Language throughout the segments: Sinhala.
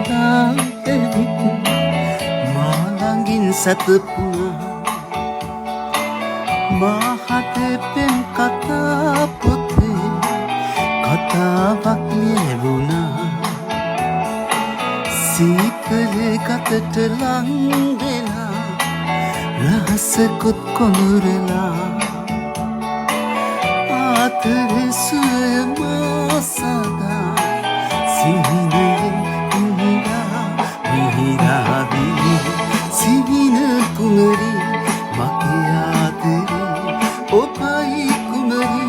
සදා එවිට මා ළඟින් සැතපුණා මාහට පෙම් කතා පොතේ කතාවක් ලියවුණා සීකලේ ගතට ලං වෙලා රහසකුත් කොමුරලා ආතරේ සුවය සදා සිහිනෙන් ඉඳා මිහිරාවී සිහින කුමරි මගේ ආදරේ ඔබයි කුමරි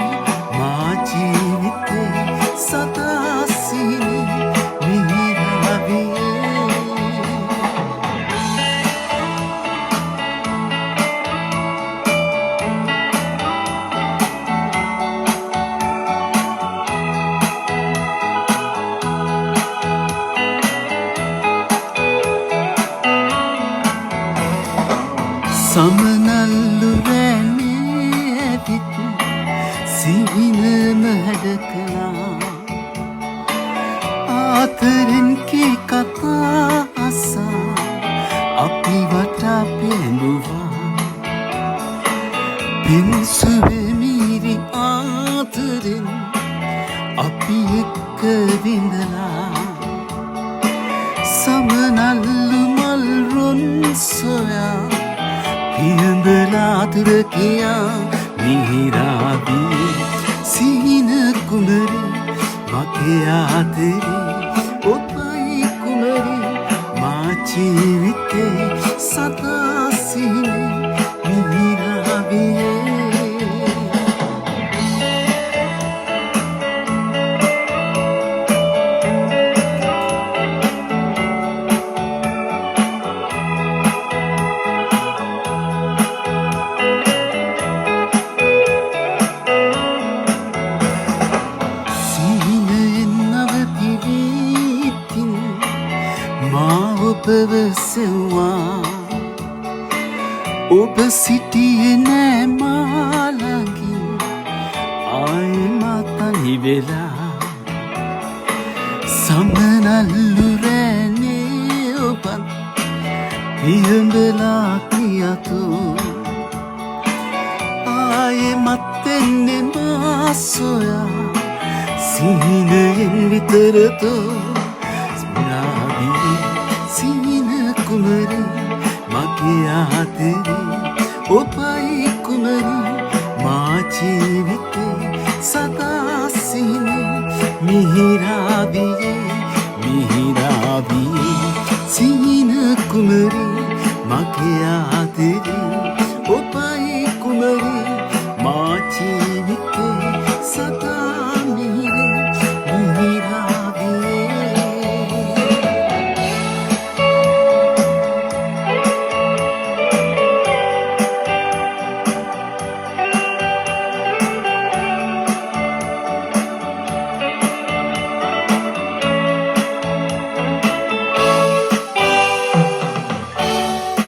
මා ජීවිතේ සදා සිහින මිහිරාවී සමනල්ලු වැන්නේ ඇවිත් සිහිනම හැඩකලා ආතරෙන් කී කතා අසා අපි වටා පෙළුවා පින්සුවේ මීරි ආතරෙන් අපි එක්ක විඳලා සමනල්ලු මල් රොන් සොයා පියඹලා තුර කියා මිහිරාවී සිහින කුමරි මගේ ආදරේ ඔබයි කුමරි මා ජීවිතේ සදා සිහින මිහිරාවී ඔබව සෙව්වා ඔබ සිටියේ නෑ මා ළඟින් ආයෙමත් තනි වෙලා සමනල්ලු රැනේ ඔබත් පියඹලා කියතු ආයෙමත් එන්නේ මා සොයා සිහිනයෙන් විතරතෝ සිහින කුමරි මගේ ආදරේ ඔබයි කුමරි මා ජීවිතේ සදා සිහින මිහිරාවී සිහින කුමරි මගේ ආදරේ